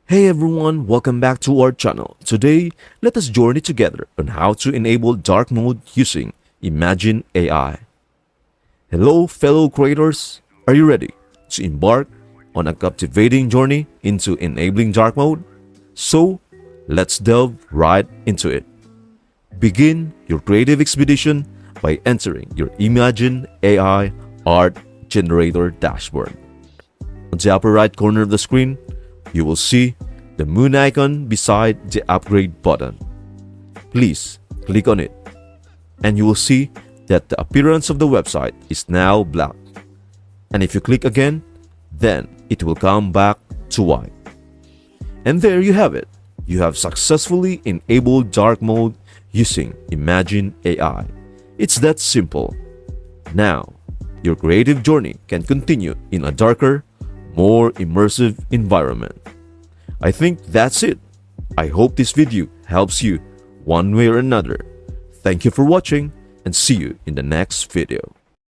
Hey everyone, welcome back to our channel. Today, let us journey together on how to enable dark mode using Imagine AI. Hello fellow creators, are you ready to embark on a captivating journey into enabling dark mode? So, let's delve right into it. Begin your creative expedition by entering your Imagine AI art generator dashboard. On the upper right corner of the screen, you will see the moon icon beside the upgrade button. Please click on it and you will see that the appearance of the website is now black. And if you click again, then it will come back to white. And there you have it. You have successfully enabled dark mode using Imagine AI. It's that simple. Now, your creative journey can continue in a darker, more immersive environment. I think that's it. I hope this video helps you one way or another. Thank you for watching and see you in the next video.